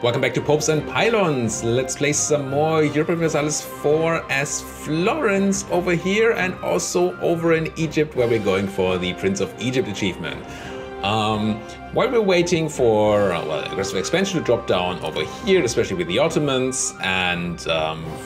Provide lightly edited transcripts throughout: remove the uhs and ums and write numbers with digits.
Welcome back to Popes and Pylons. Let's play some more Europa Universalis IV as Florence over here and also over in Egypt where we're going for the Prince of Egypt achievement. While we're waiting for aggressive expansion to drop down over here, especially with the Ottomans, and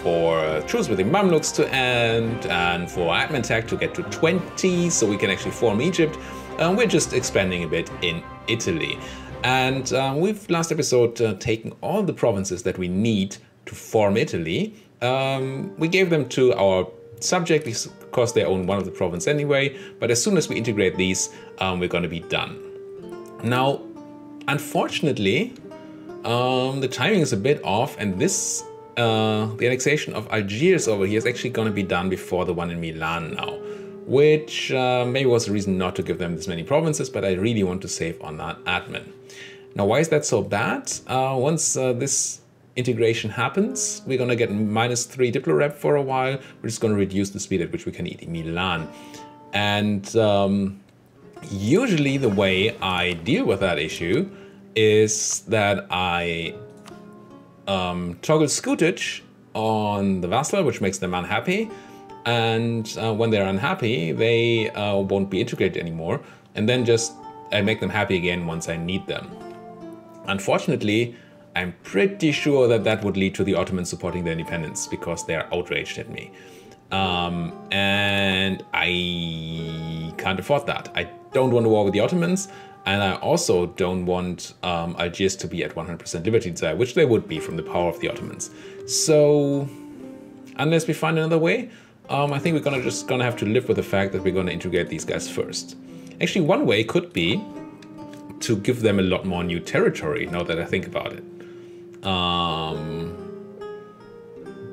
for truce with the Mamluks to end, and for admin tech to get to 20 so we can actually form Egypt, we're just expanding a bit in Italy. And we've last episode taken all the provinces that we need to form Italy. We gave them to our subject because they own one of the provinces anyway, but as soon as we integrate these, we're going to be done. Now, unfortunately, the timing is a bit off, and this, the annexation of Algiers over here is actually going to be done before the one in Milan now, which maybe was a reason not to give them this many provinces, but I really want to save on that admin. Now, why is that so bad? Once this integration happens, we're going to get -3 Diplorep for a while. We're just going to reduce the speed at which we can eat in Milan. And usually the way I deal with that issue is that I toggle scootage on the vassal, which makes them unhappy. And when they're unhappy, they won't be integrated anymore. And then just I make them happy again once I need them. Unfortunately, I'm pretty sure that that would lead to the Ottomans supporting their independence because they're outraged at me. And I can't afford that. I don't want to war with the Ottomans, and I also don't want Algiers to be at 100% liberty desire, which they would be from the power of the Ottomans. So, unless we find another way, I think we're just gonna have to live with the fact that we're gonna integrate these guys first. Actually, one way could be to give them a lot more new territory, now that I think about it.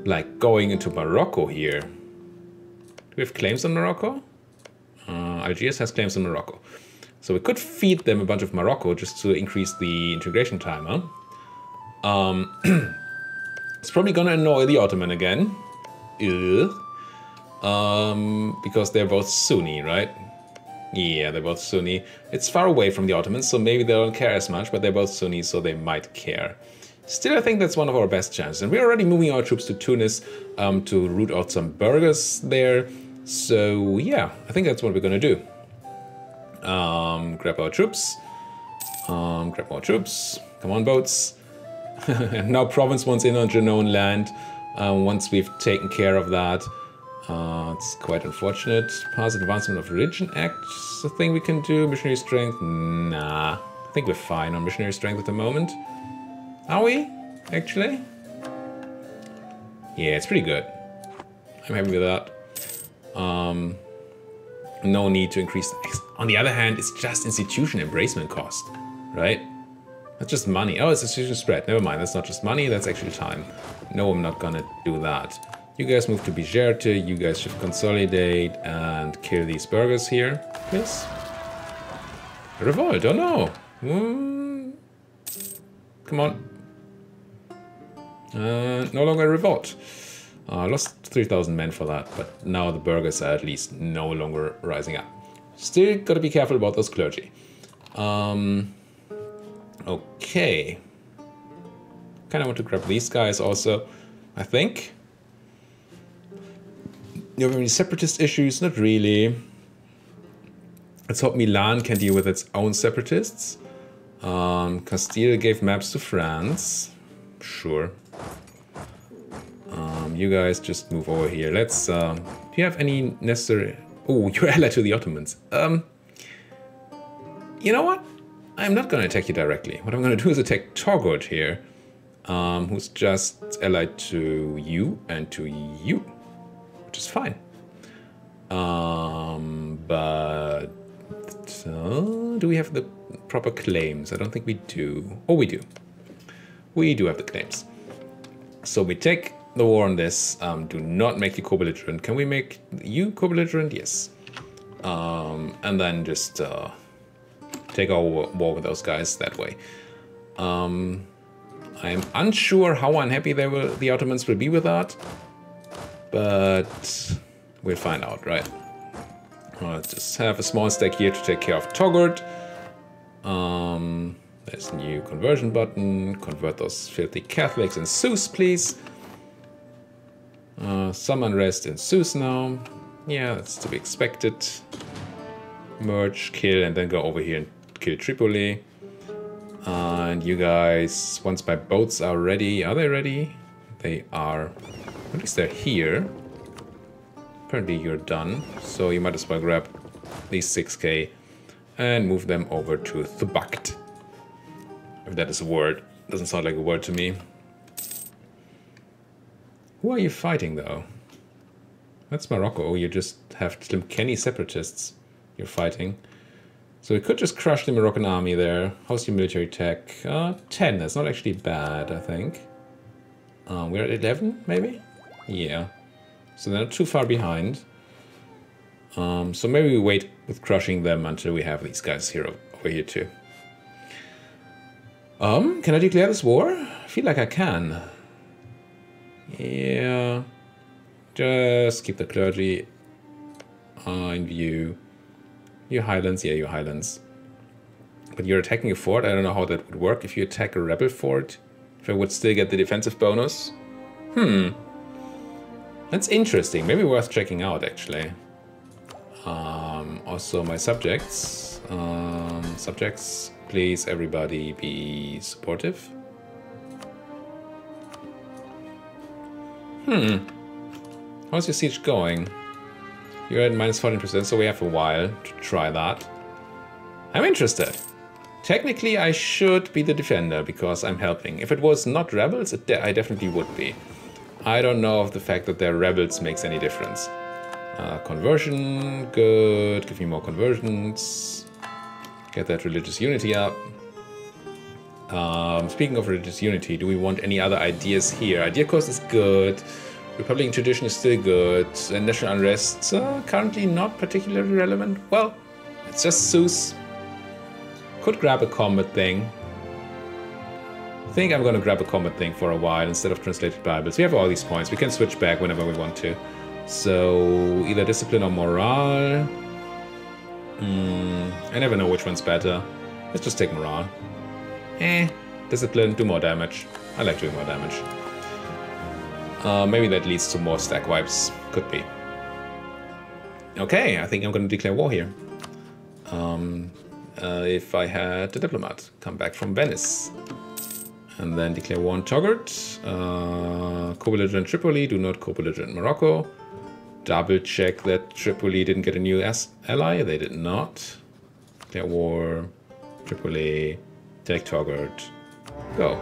Like going into Morocco here. Do we have claims on Morocco? Algiers has claims on Morocco. So we could feed them a bunch of Morocco just to increase the integration timer. It's probably gonna annoy the Ottoman again. Because they're both Sunni, right? Yeah, they're both Sunni. It's far away from the Ottomans, so maybe they don't care as much, but they're both Sunni, so they might care. Still, I think that's one of our best chances. And we're already moving our troops to Tunis to root out some burghers there. So, yeah, I think that's what we're going to do. Grab our troops. Grab more troops. Come on, boats. And now province wants in on Genoan land. Once we've taken care of that. It's quite unfortunate. Pass Advancement of Religion Act is a thing we can do. Missionary Strength? Nah. I think we're fine on Missionary Strength at the moment. Are we? Actually? Yeah, it's pretty good. I'm happy with that. No need to increase. On the other hand, it's just institution embracement cost, right? That's just money. Oh, it's institution spread. Never mind. That's not just money. That's actually time. No, I'm not gonna do that. You guys move to Bijerte. You guys should consolidate and kill these burghers here, please. Revolt. Oh no. Come on. No longer revolt. Lost 3,000 men for that, but now the burghers are at least no longer rising up. Still gotta be careful about those clergy. Okay. Kinda want to grab these guys also, I think. You have any separatist issues? Not really. Let's hope Milan can deal with its own separatists. Castile gave maps to France. Sure. You guys just move over here. Let's, do you have any necessary... Oh, you're allied to the Ottomans. You know what? I'm not gonna attack you directly. What I'm gonna do is attack Togot here. Who's just allied to you and to you. Which is fine. But do we have the proper claims? I don't think we do. Oh, we do. We do have the claims. So we take the war on this. Do not make you co-belligerent. Can we make you co-belligerent? Yes. And then just take our war with those guys that way. I'm unsure how unhappy the Ottomans will be with that. But we'll find out, right? Let's just have a small stack here to take care of Togot. There's a new conversion button. Convert those filthy Catholics in Zeus, please. Some unrest in Zeus now. Yeah, that's to be expected. Merge, kill, and then go over here and kill Tripoli. And you guys, once my boats are ready, are they ready? They are. At least they're here. Apparently you're done, so you might as well grab these 6k and move them over to Thubact. If that is a word. Doesn't sound like a word to me. Who are you fighting, though? That's Morocco. You just have Tlemceni separatists you're fighting. So we could just crush the Moroccan army there. How's your military tech? 10. That's not actually bad, I think. We're at 11, maybe? Yeah. So they're not too far behind. So maybe we wait with crushing them until we have these guys here over here too. Can I declare this war? I feel like I can. Yeah. Just keep the clergy in view. Your Highlands, yeah, your Highlands. But you're attacking a fort. I don't know how that would work. If you attack a rebel fort, if I would still get the defensive bonus. That's interesting. Maybe worth checking out, actually. Also, my subjects. Subjects, please, everybody be supportive. How's your siege going? You're at minus 14%, so we have a while to try that. I'm interested. Technically, I should be the defender because I'm helping. If it was not rebels, I definitely would be. I don't know if the fact that they're rebels makes any difference. Conversion, good. Give me more conversions. Get that religious unity up. Speaking of religious unity, do we want any other ideas here? Idea cost is good. Republican tradition is still good. And national unrest, currently not particularly relevant. Well, it's just Zeus. Could grab a combat thing. I think I'm gonna grab a combat thing for a while instead of translated Bibles. We have all these points. We can switch back whenever we want to. So either discipline or morale. I never know which one's better. Let's just take morale. Discipline, do more damage. I like doing more damage. Maybe that leads to more stack wipes. Could be. Okay, I think I'm going to declare war here. If I had a diplomat come back from Venice. And then declare war on Toggart. Co-belligerent Tripoli, do not co-belligerent Morocco. Double check that Tripoli didn't get a new ally. They did not. Declare war. Tripoli. Take Toggart. Go.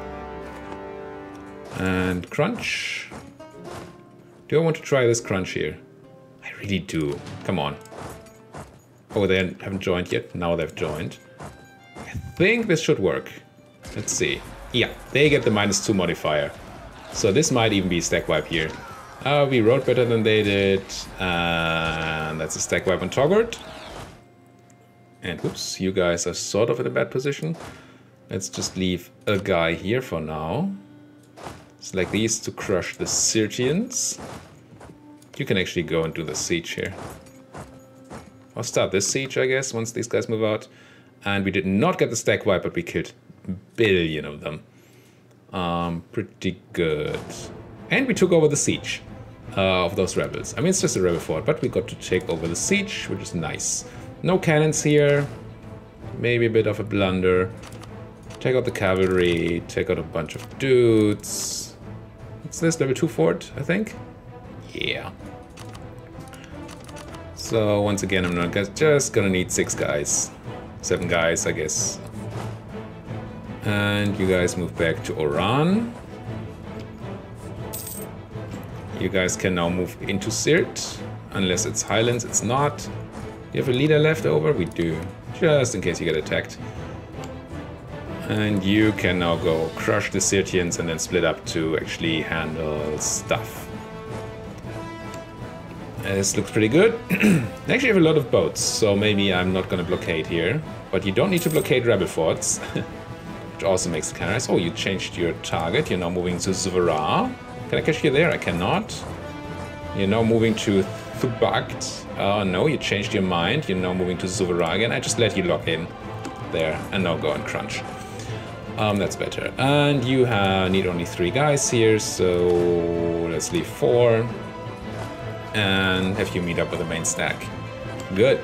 And crunch. Do I want to try this crunch here? I really do. Come on. Oh, they haven't joined yet. Now they've joined. I think this should work. Let's see. Yeah, they get the -2 modifier. So this might even be a stack wipe here. We wrote better than they did. And that's a stack wipe on Toggart. And whoops, you guys are sort of in a bad position. Let's just leave a guy here for now. Select these to crush the Sirtians. You can actually go and do the siege here. I'll start this siege, I guess, once these guys move out. And we did not get the stack wipe, but we killed a billion of them. Pretty good. And we took over the siege of those rebels. I mean, it's just a rebel fort, but we got to take over the siege, which is nice. No cannons here. Maybe a bit of a blunder. Take out the cavalry, take out a bunch of dudes. What's this, level 2 fort, I think? Yeah. So once again, I'm not just gonna need 6 guys. 7 guys, I guess. And you guys move back to Oran. You guys can now move into Sirt, unless it's Highlands, it's not. You have a leader left over? We do, just in case you get attacked. And you can now go crush the Sirtians and then split up to actually handle stuff. This looks pretty good. I actually have a lot of boats, so maybe I'm not going to blockade here. But you don't need to blockade rebel forts, which also makes it kind of nice. Oh, you changed your target. You're now moving to Zuvara. Can I catch you there? I cannot. You're now moving to Thubact. Oh no, you changed your mind. You're now moving to Zuvara again. I just let you lock in there and now go and crunch. That's better. And you need only 3 guys here, so let's leave 4. And have you meet up with the main stack. Good.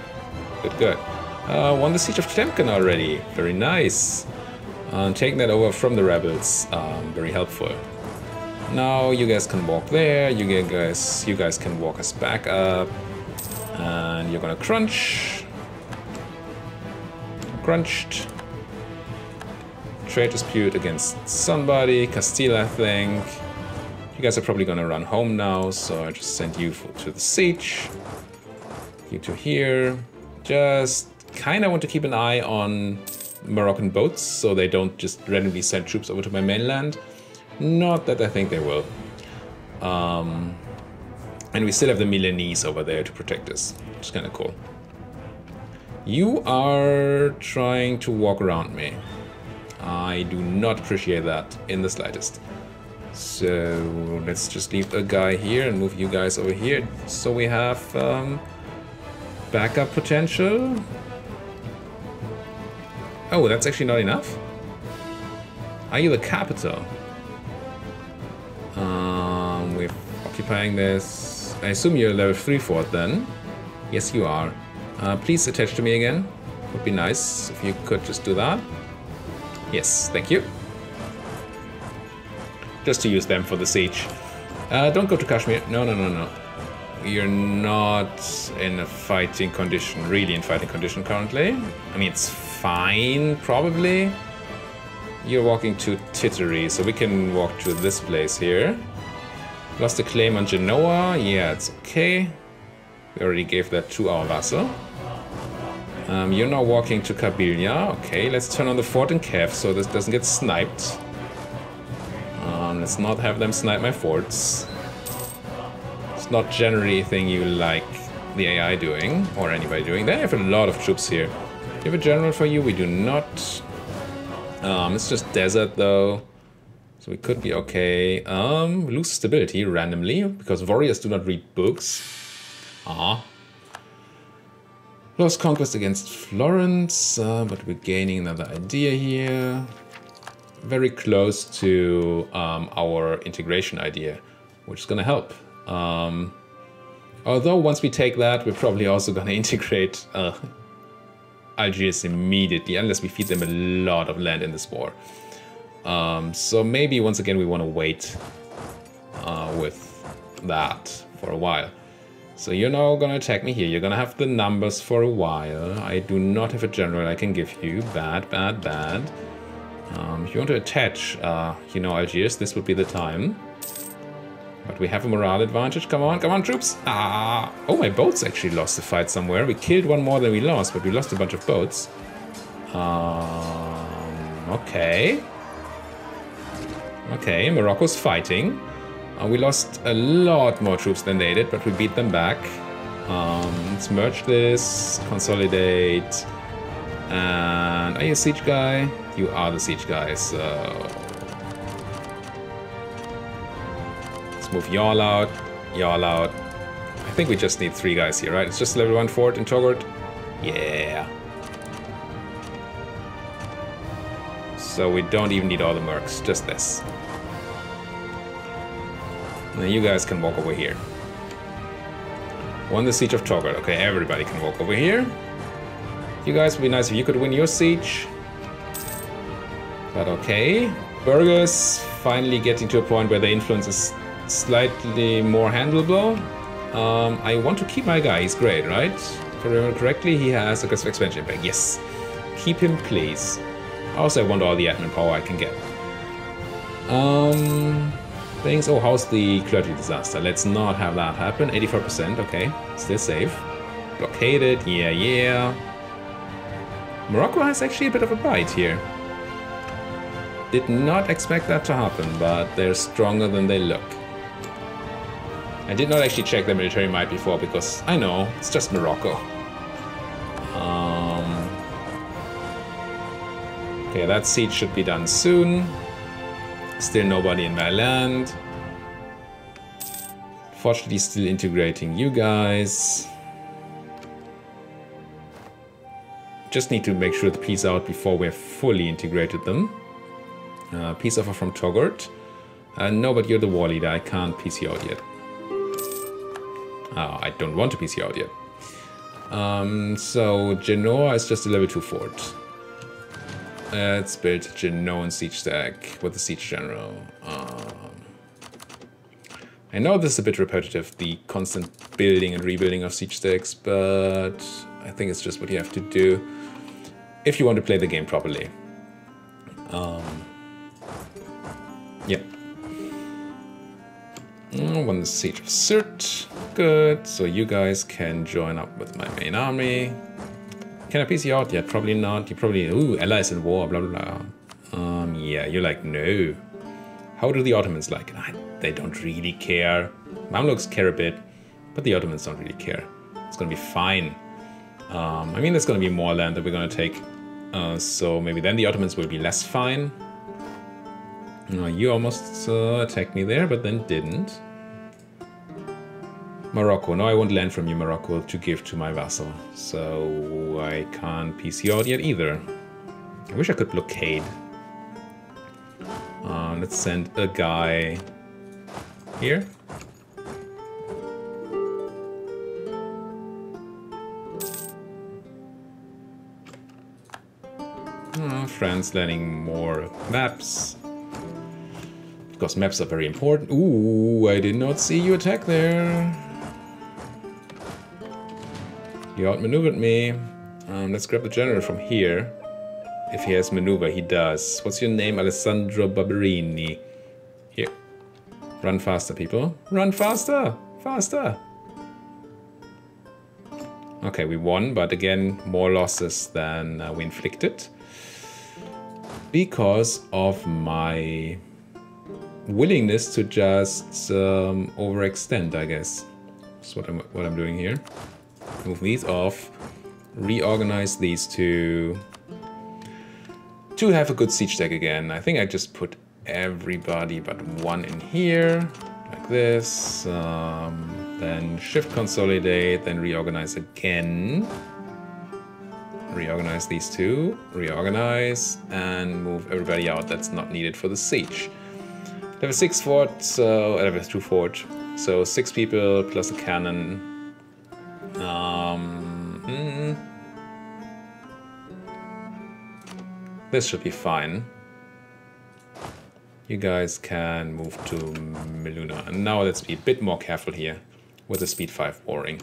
Good, good. Won the Siege of Tlemcen already. Very nice. Taking that over from the rebels. Very helpful. Now you guys can walk there. You guys can walk us back up. And you're gonna crunch. Crunched. Trade dispute against somebody. Castile, I think. You guys are probably gonna run home now, so I just sent you to the siege. You two here. Just kind of want to keep an eye on Moroccan boats, so they don't just randomly send troops over to my mainland. Not that I think they will. And we still have the Milanese over there to protect us, which is kind of cool. You are trying to walk around me. I do not appreciate that in the slightest. So let's just leave a guy here and move you guys over here. So we have backup potential. Oh, that's actually not enough? Are you the capital? We're occupying this. I assume you're level 3 fort then. Yes, you are. Please attach to me again. Would be nice if you could just do that. Yes, thank you. Just to use them for the siege. Don't go to Kashmir. No, no, no, no. You're not in a fighting condition, really in fighting condition currently. I mean, it's fine, probably. You're walking to Tittery, so we can walk to this place here. Lost a claim on Genoa. Yeah, it's okay. We already gave that to our vassal. You're now walking to Kabylia. Okay, let's turn on the fort in Kev so this doesn't get sniped. Let's not have them snipe my forts. It's not generally a thing you like the AI doing, or anybody doing. They have a lot of troops here. Do you have a general for you? We do not. It's just desert though. So we could be okay. Lose stability randomly, because warriors do not read books. Lost conquest against Florence, but we're gaining another idea here. Very close to our integration idea, which is going to help. Although once we take that, we're probably also going to integrate Algiers immediately, unless we feed them a lot of land in this war. So maybe once again we want to wait with that for a while. So you're now going to attack me here. You're going to have the numbers for a while. I do not have a general I can give you. Bad, bad, bad. If you want to attach, you know, Algiers, this would be the time. But we have a morale advantage. Come on, troops. Oh, my boats actually lost the fight somewhere. We killed one more than we lost, but we lost a bunch of boats. Okay. Okay, Morocco's fighting. We lost a lot more troops than they did, but we beat them back. Let's merge this, consolidate. And are you a siege guy? You are the siege guy, so... Let's move y'all out, y'all out. I think we just need 3 guys here, right? It's just level 1 fort in Togurt. Yeah. So we don't even need all the mercs, just this. And then you guys can walk over here. Won the siege of Togurt. Okay, everybody can walk over here. You guys, would be nice if you could win your siege. But okay. Burgers finally getting to a point where the influence is slightly more handleable. I want to keep my guy. He's great, right? If I remember correctly, he has aggressive expansion impact. Yes. Keep him, please. Also, I want all the admin power I can get. Things. Oh, how's the clergy disaster? Let's not have that happen. 84%. Okay. Still safe. Blockaded. Yeah, yeah. Morocco has actually a bit of a bite here. Did not expect that to happen, but they're stronger than they look. I did not actually check their military might before because I know, it's just Morocco. Okay, that siege should be done soon. Still nobody in my land. Fortunately, still integrating you guys. Just need to make sure the peace out before we've fully integrated them. Peace offer from Togurt. No, but you're the war leader. I can't peace you out yet. I don't want to peace you out yet. So Genoa is just a level 2 fort. Let's build Genoan siege stack with the siege general. I know this is a bit repetitive, the constant building and rebuilding of siege stacks, but I think it's just what you have to do if you want to play the game properly. Yeah. Won the siege of Sirte. Good. So you guys can join up with my main army. Can I peace you out yet? Probably not. You probably... Ooh, allies in war, blah, blah, blah. Yeah, you're like, no. How do the Ottomans like it? They don't really care. Mamluks care a bit, but the Ottomans don't really care. It's gonna be fine. I mean, there's gonna be more land that we're gonna take. So maybe then the Ottomans will be less fine. You almost attacked me there, but then didn't. Morocco. No, I want land from you, Morocco, to give to my vassal. So I can't peace you out yet either. I wish I could blockade. Let's send a guy here. France landing more maps. Because maps are very important. Ooh, I did not see you attack there. You outmaneuvered me. Let's grab the general from here. If he has maneuver, he does. What's your name? Alessandro Barberini. Here. Run faster, people. Run faster! Faster! Okay, we won, but again, more losses than we inflicted. Because of my willingness to just overextend, I guess. That's what I'm doing here. Move these off. Reorganize these two. To have a good siege deck again. I think I just put everybody but one in here. Like this. Then shift consolidate. Then reorganize again. Reorganize these two. Reorganize. And move everybody out that's not needed for the siege. Level 6 fort, so level 2 fort. So 6 people plus a cannon. This should be fine. You guys can move to Meluna. And now let's be a bit more careful here with the speed 5 boring.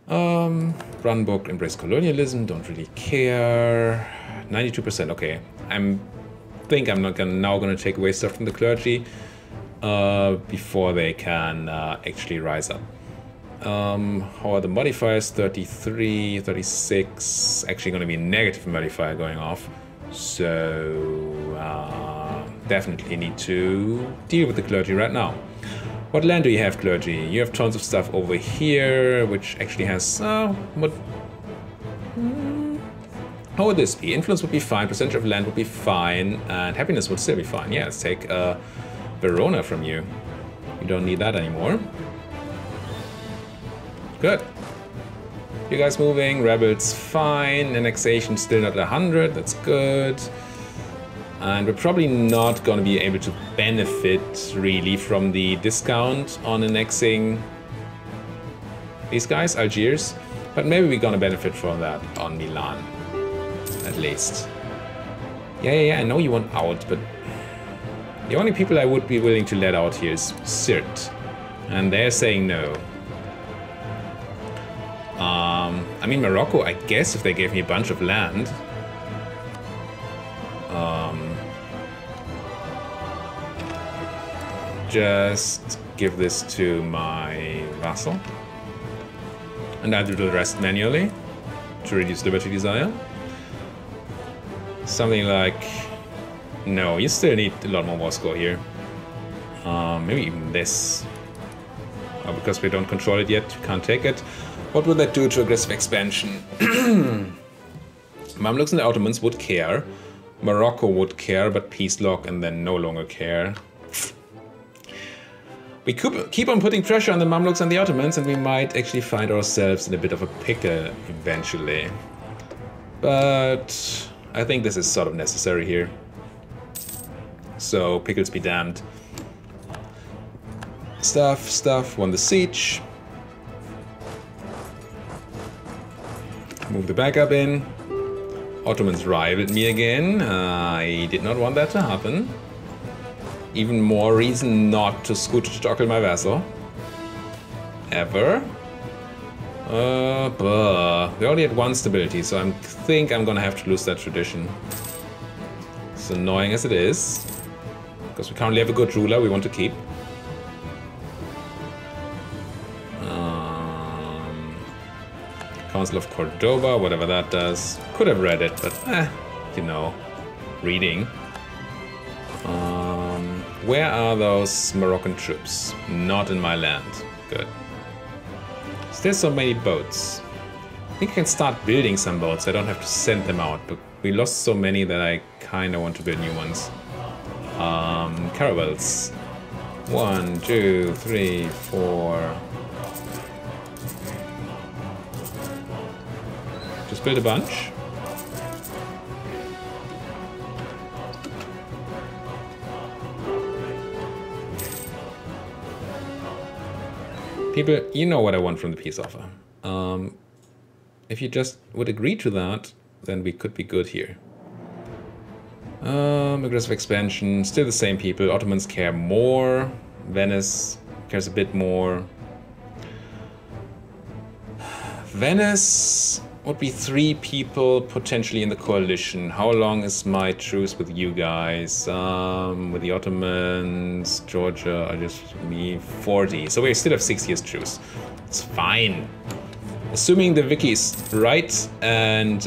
Run book, embrace colonialism, don't really care. 92%, okay. I think I'm not now gonna take away stuff from the clergy before they can actually rise up. How are the modifiers? 33, 36. Actually gonna be a negative modifier going off. So definitely need to deal with the clergy right now. What land do you have, clergy? You have tons of stuff over here, which actually has what? How would this be? Influence would be fine, percentage of land would be fine, and happiness would still be fine. Yeah, let's take Verona from you. You don't need that anymore. Good. You guys moving, rebels fine, annexation still not 100, that's good. And we're probably not going to be able to benefit really from the discount on annexing these guys, Algiers. But maybe we're going to benefit from that on Milan, at least. Yeah, I know you want out, but the only people I would be willing to let out here is Sirte. And they're saying no. I mean, Morocco, I guess if they gave me a bunch of land. Just give this to my vassal. And I'll do the rest manually to reduce liberty desire. Something like... No, you still need a lot more war score here. Maybe even this. Because we don't control it yet, we can't take it. What would that do to aggressive expansion? Mamluks and the Ottomans would care. Morocco would care, but peace lock and then no longer care. We keep on putting pressure on the Mamluks and the Ottomans, and we might actually find ourselves in a bit of a pickle eventually. But I think this is sort of necessary here. So pickles be damned. Stuff, won the siege. Move the backup in. Ottomans rivaled me again. I did not want that to happen. Even more reason not to Stockholm my vassal. Ever. We only had one stability, so I think I'm gonna have to lose that tradition. As annoying as it is. Because we currently have a good ruler we want to keep. Council of Cordoba, whatever that does. Could have read it, but you know, reading. Where are those Moroccan troops? Not in my land. Good. There's so many boats. I think I can start building some boats. I don't have to send them out, but we lost so many that I kind of want to build new ones. Caravels. 1, 2, 3, 4. Just build a bunch. People, you know what I want from the peace offer. If you just would agree to that, then we could be good here. Aggressive expansion, still the same people. Ottomans care more. Venice cares a bit more. Venice would be 3 people potentially in the coalition. How long is my truce with you guys? With the Ottomans, Georgia, me 40. So we still have 6 years truce. It's fine. Assuming the wiki is right and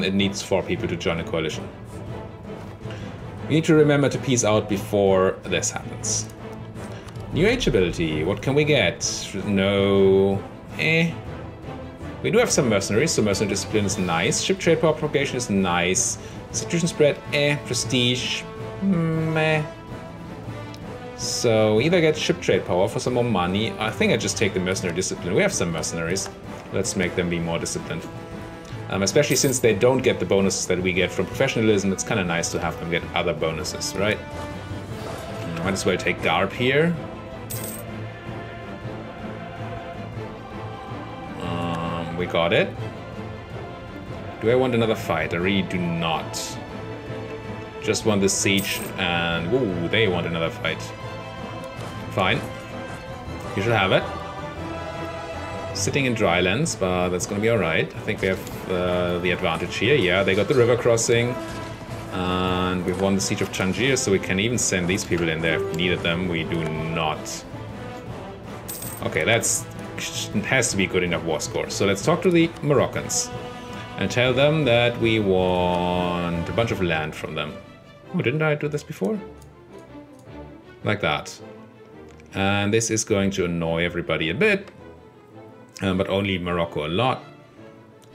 it needs 4 people to join a coalition. We need to remember to peace out before this happens. New age ability, what can we get? No. We do have some mercenaries, so mercenary discipline is nice. Ship trade power propagation is nice. Institution spread, prestige, meh. So either get ship trade power for some more money. I think I just take the mercenary discipline. We have some mercenaries. Let's make them be more disciplined. Especially since they don't get the bonuses that we get from professionalism, it's kind of nice to have them get other bonuses, right? Might as well take Garb here. We got it. Do I want another fight? I really do not. Just want the siege and... Ooh, they want another fight. Fine. You should have it. Sitting in dry lands, but that's gonna be alright. I think we have the advantage here. Yeah, they got the river crossing. And we've won the siege of Tangier, so we can even send these people in there if we needed them. We do not. Okay, that's... has to be good enough war score. So let's talk to the Moroccans and tell them that we want a bunch of land from them. Oh, didn't I do this before? Like that. And this is going to annoy everybody a bit, but only Morocco a lot.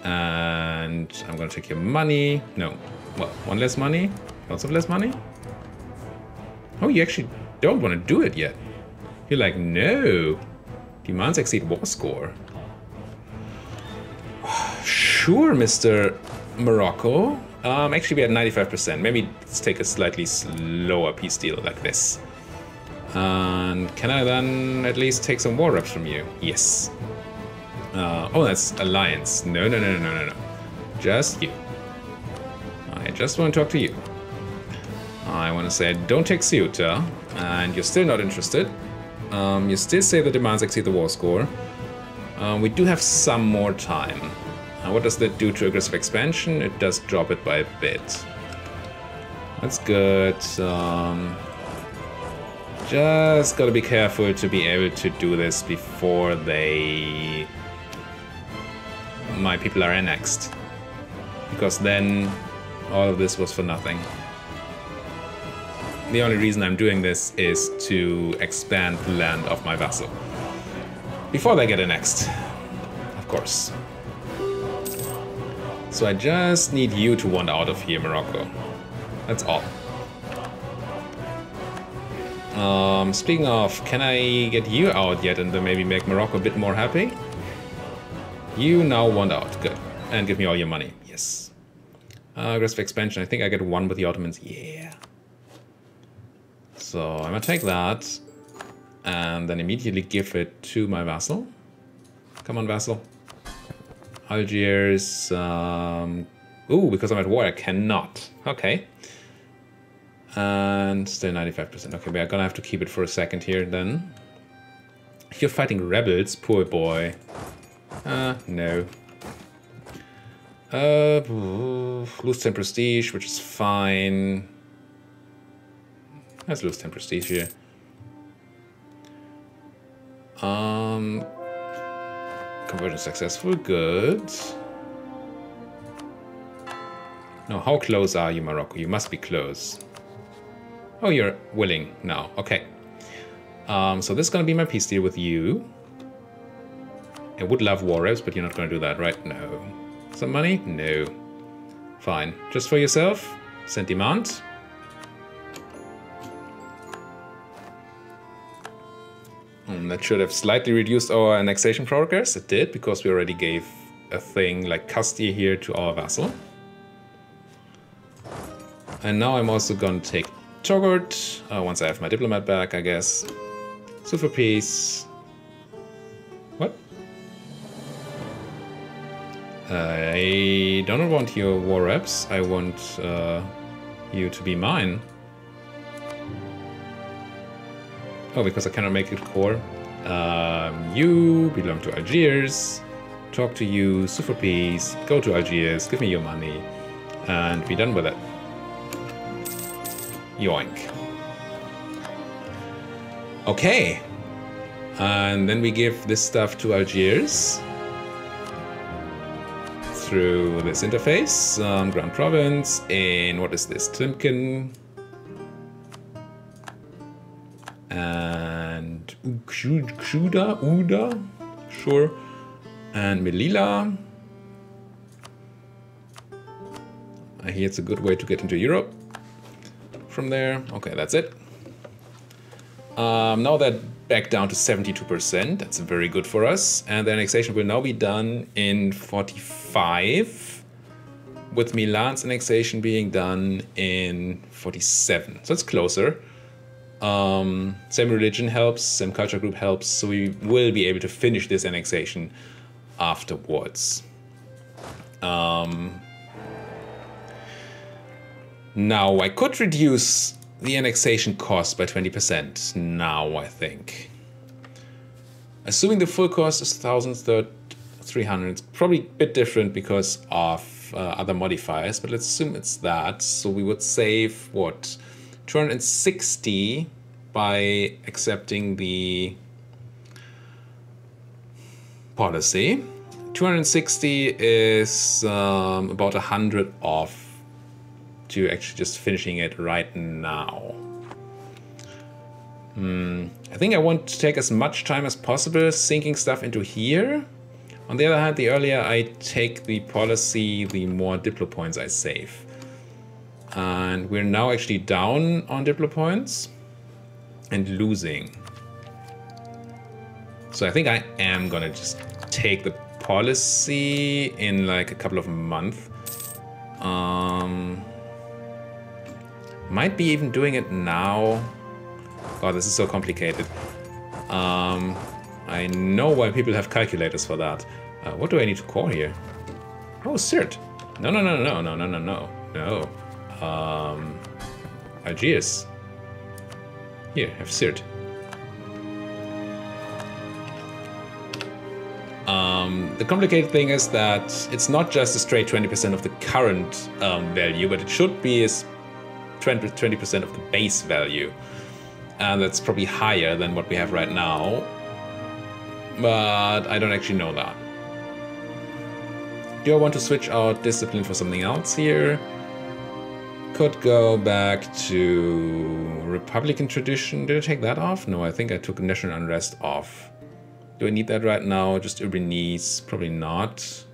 And I'm going to take your money. No, well, one less money, lots of less money. Oh, you actually don't want to do it yet. You're like, no. Demands exceed war score. Sure, Mr. Morocco. Actually, we had 95%. Maybe let's take a slightly slower peace deal like this. And can I then at least take some war reps from you? Yes. Oh, that's alliance. No. Just you. I just want to talk to you. I want to say don't take Ceuta, and you're still not interested. You still say the demands exceed the war score. We do have some more time. What does that do to aggressive expansion? It does drop it by a bit. That's good. Just gotta be careful to be able to do this before my people are annexed. Because then all of this was for nothing. The only reason I'm doing this is to expand the land of my vassal. Before they get annexed, of course. So I just need you to want out of here, Morocco. That's all. Speaking of, can I get you out yet and then maybe make Morocco a bit more happy? You now want out, good. And give me all your money, yes. Aggressive expansion, I think I get 1 with the Ottomans, yeah. So I'm gonna take that and then immediately give it to my vassal. Come on, vassal. Algiers. Ooh, because I'm at war, I cannot. Okay. And still 95%. Okay, we are gonna have to keep it for a second here then. You're fighting rebels, poor boy. No. Lose 10 prestige, which is fine. Let's lose 10 prestige here. Conversion successful, good. No, how close are you, Morocco? You must be close. Oh, you're willing now. Okay. So this is gonna be my peace deal with you. I would love war reps, but you're not gonna do that, right? No. Some money? No. Fine. Just for yourself? Sentiment. That should have slightly reduced our annexation progress. It did, because we already gave a thing like Castile here to our vassal. And now I'm also gonna take Toggart, once I have my diplomat back, I guess. So for peace. What? I don't want your war reps. I want you to be mine. Oh, because I cannot make it core. You belong to Algiers. Talk to you, sue for peace, go to Algiers, give me your money, and be done with it. Yoink. Okay. And then we give this stuff to Algiers through this interface. Grand Province in, what is this, Tlimkin. And Uda, sure. And Melilla. I hear it's a good way to get into Europe from there. Okay, that's it. Now that back down to 72%. That's very good for us. And the annexation will now be done in 45, with Milan's annexation being done in 47. So it's closer. Same religion helps, same culture group helps, so we will be able to finish this annexation afterwards. Now I could reduce the annexation cost by 20% now, I think. Assuming the full cost is 1,300, it's probably a bit different because of other modifiers, but let's assume it's that. So we would save, what, 260 by accepting the policy. 260 is about 100 off to actually just finishing it right now. I think I want to take as much time as possible sinking stuff into here. On the other hand, the earlier I take the policy, the more Diplo points I save. And we're now actually down on Diplo points and losing. So I think I am gonna just take the policy in like a couple of months. Might be even doing it now. God, this is so complicated. I know why people have calculators for that. What do I need to call here? Oh, Cert. No. Algiers. Here, have Cert. The complicated thing is that it's not just a straight 20% of the current value, but it should be as 20% of the base value. And that's probably higher than what we have right now. But I don't actually know that. Do I want to switch out discipline for something else here? Could go back to Republican tradition. Did I take that off? No, I think I took national unrest off. Do I need that right now? Just Urbanese? Probably not.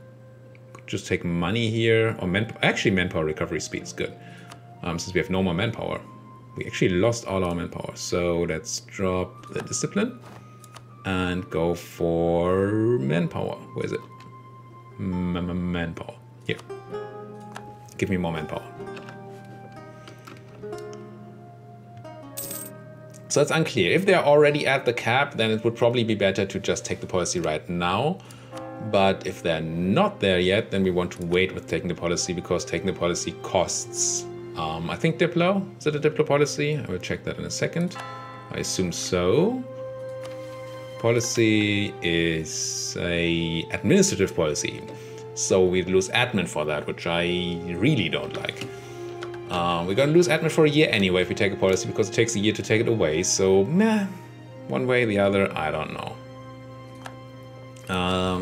Could just take money here. Or actually, manpower recovery speed is good. Since we have no more manpower. We actually lost all our manpower. So let's drop the discipline and go for manpower. Where is it? Manpower. Here. Give me more manpower. So it's unclear. If they're already at the cap, then it would probably be better to just take the policy right now. But if they're not there yet, then we want to wait with taking the policy, because taking the policy costs. I think Diplo. Is it a Diplo policy? I will check that in a second. I assume so. Policy is a administrative policy. So we'd lose admin for that, which I really don't like. We're going to lose admin for a year anyway if we take a policy, because it takes a year to take it away. So, meh. One way or the other, I don't know.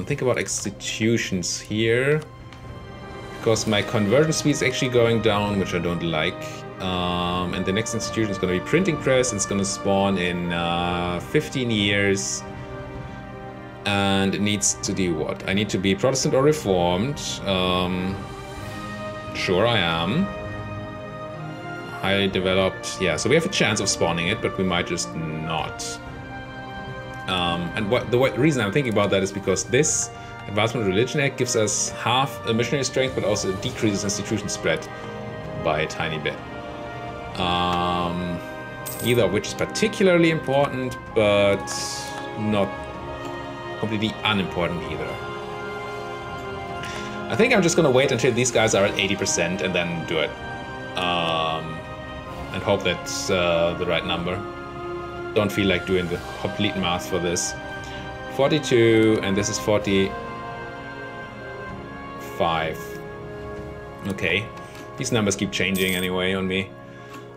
Think about institutions here, because my conversion speed is actually going down, which I don't like. And the next institution is going to be printing press. It's going to spawn in 15 years. And it needs to do what? I need to be Protestant or Reformed. Sure I am. Highly developed. Yeah, so we have a chance of spawning it, but we might just not. And the reason I'm thinking about that is because this Advancement of Religion Act gives us half a missionary strength, but also decreases institution spread by a tiny bit. Neither of which is particularly important, but not completely unimportant either. I think I'm just gonna wait until these guys are at 80% and then do it. And hope that's the right number. Don't feel like doing the complete math for this. 42, and this is 45. Okay. These numbers keep changing anyway on me.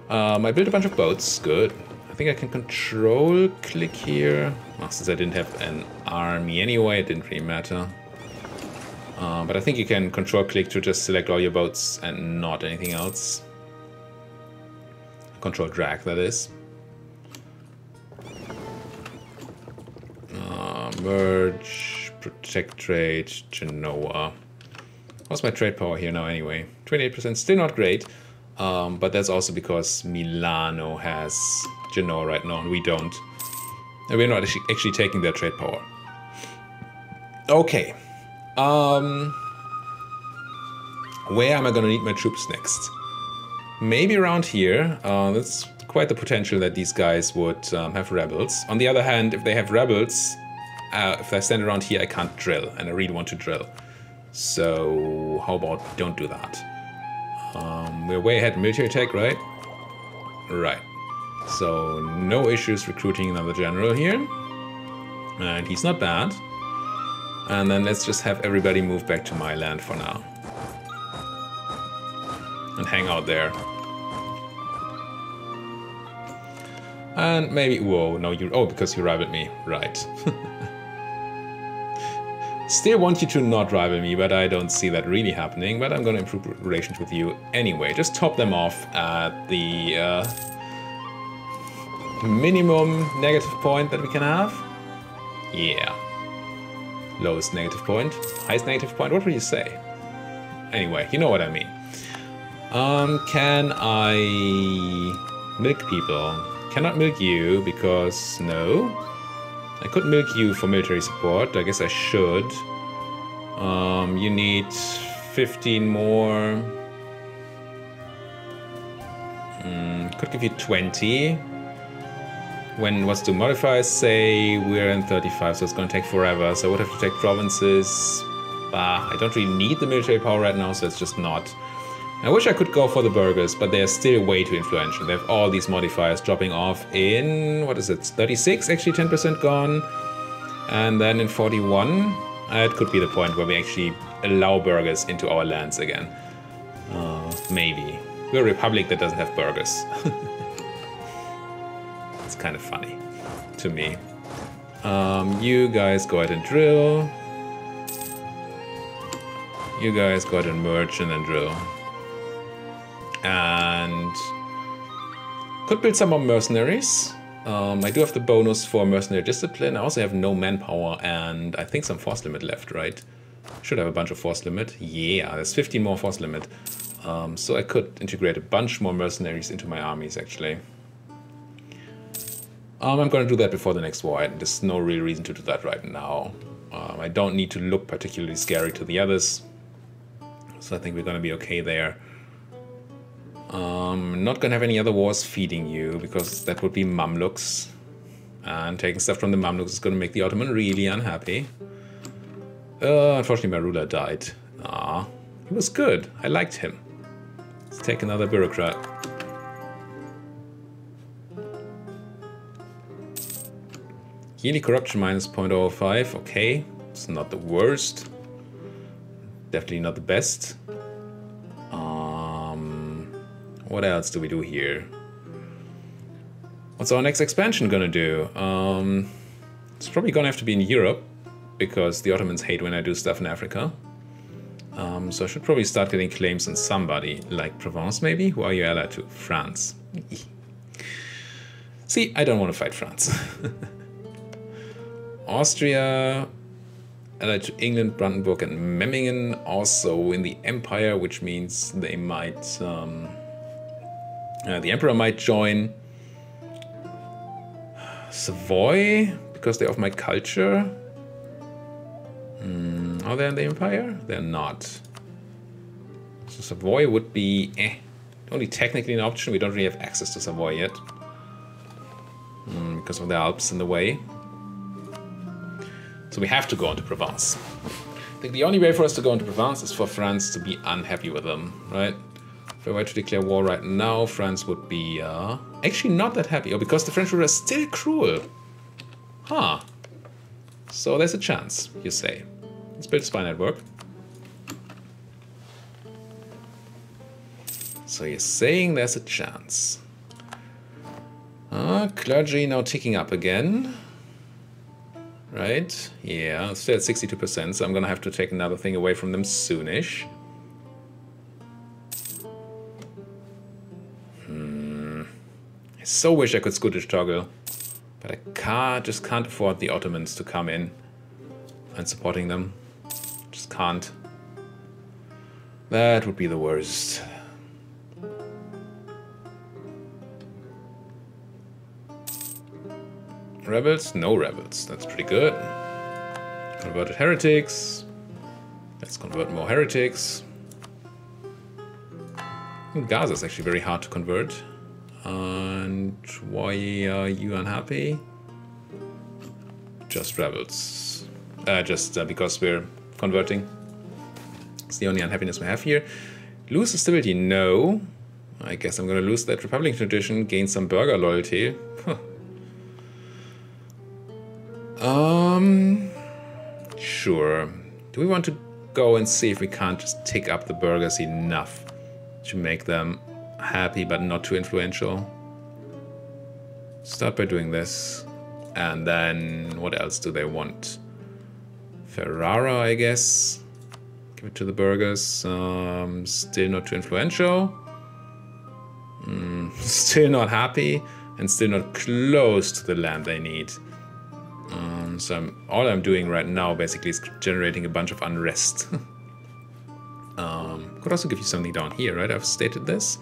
I built a bunch of boats. Good. I think I can control click here. Oh, since I didn't have an army anyway, it didn't really matter. But I think you can control click to just select all your boats and not anything else. Control drag, that is. Merge, Protectorate, Genoa. What's my trade power here now anyway? 28%, still not great. But that's also because Milano has Genoa right now and we don't. And we're not actually taking their trade power. Okay. Where am I gonna need my troops next? Maybe around here. That's quite the potential that these guys would have rebels. On the other hand, if they have rebels, if I stand around here, I can't drill, and I really want to drill. So how about we don't do that? We're way ahead in military tech, right? Right. So no issues recruiting another general here. And he's not bad. And then let's just have everybody move back to my land for now. And hang out there. And maybe, whoa, no, you, oh, because you rivaled me, right. Still want you to not rival me, but I don't see that really happening, but I'm gonna improve relations with you anyway. Just top them off at the minimum negative point that we can have. Yeah. Lowest negative point, highest negative point, what would you say? Anyway, you know what I mean. Can I milk people? Cannot milk you because no. I could milk you for military support. I guess I should. You need 15 more. Could give you 20. When what's the modifiers say? We're in 35, so it's going to take forever. So I would have to take provinces. Bah, I don't really need the military power right now, so it's just not. I wish I could go for the burghers, but they are still way too influential. They have all these modifiers dropping off in, what is it, 36? Actually 10% gone. And then in 41, it could be the point where we actually allow burghers into our lands again. Maybe. We're a republic that doesn't have burghers. It's kind of funny to me. You guys go ahead and drill. You guys go ahead and merge and then drill. And could build some more mercenaries. I do have the bonus for mercenary discipline. I also have no manpower and I think some force limit left, right? Should have a bunch of force limit. Yeah, there's 15 more force limit. So I could integrate a bunch more mercenaries into my armies, actually. I'm going to do that before the next war, and there's no real reason to do that right now. I don't need to look particularly scary to the others. So I think we're going to be okay there. Not gonna have any other wars feeding you, because that would be Mamluks. And taking stuff from the Mamluks is gonna make the Ottoman really unhappy. Unfortunately my ruler died. Ah, he was good. I liked him. Let's take another bureaucrat. Yearly corruption minus 0.05. Okay, it's not the worst. Definitely not the best. What else do we do here? What's our next expansion gonna do? It's probably gonna have to be in Europe, because the Ottomans hate when I do stuff in Africa. So I should probably start getting claims on somebody, like Provence maybe? Who are you allied to? France. See, I don't want to fight France. Austria, allied to England, Brandenburg and Memmingen, also in the Empire, which means they might... the Emperor might join. Savoy, because they're of my culture. Are they in the Empire? They're not. So Savoy would be only technically an option. We don't really have access to Savoy yet. Because of the Alps in the way. So we have to go into Provence. I think the only way for us to go into Provence is for France to be unhappy with them, right? If I were to declare war right now, France would be actually not that happy. Or because the French ruler is still cruel. Huh. So there's a chance, you say. Let's build a spy network. So you're saying there's a chance. Clergy now ticking up again. Right? Yeah, still at 62%, so I'm gonna have to take another thing away from them soonish. I so wish I could Scottish toggle, but I just can't afford the Ottomans to come in and supporting them. Just can't. That would be the worst. Rebels? No rebels. That's pretty good. Converted heretics. Let's convert more heretics. Gaza is actually very hard to convert. And why are you unhappy? Just rebels. Because we're converting. It's the only unhappiness we have here. Lose the stability? No. I guess I'm gonna lose that Republican tradition, gain some burgher loyalty. Huh. Sure. Do we want to go and see if we can't just tick up the burghers enough to make them happy but not too influential? Start by doing this. And then what else do they want? Ferrara, I guess. Give it to the burghers. Still not too influential. Still not happy. And still not close to the land they need. So all I'm doing right now basically is generating a bunch of unrest. Could also give you something down here, right? I've stated this.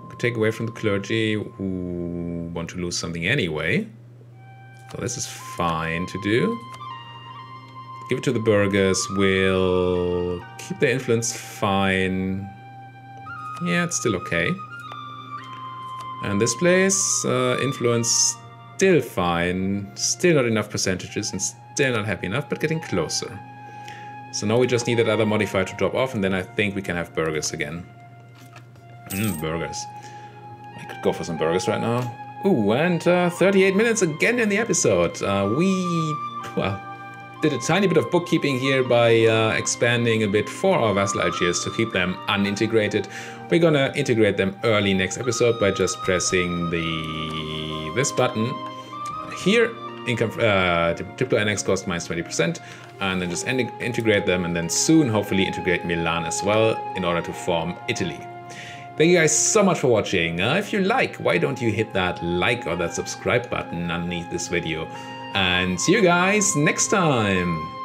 Could take away from the clergy who want to lose something anyway. So this is fine to do. Give it to the burghers. We'll keep their influence fine. Yeah, it's still okay. And this place, influence still fine, still not enough percentages and still not happy enough, but getting closer. So now we just need that other modifier to drop off, and then I think we can have burgers again. Burgers. I could go for some burgers right now. Ooh, and 38 minutes again in the episode. Well, did a tiny bit of bookkeeping here by expanding a bit for our vassal Algiers to keep them unintegrated. We're gonna integrate them early next episode by just pressing this button here, income Diplo NX cost minus 20%, and then just integrate them, and then soon hopefully integrate Milan as well in order to form Italy. Thank you guys so much for watching. If you like, why don't you hit that like or that subscribe button underneath this video, and see you guys next time.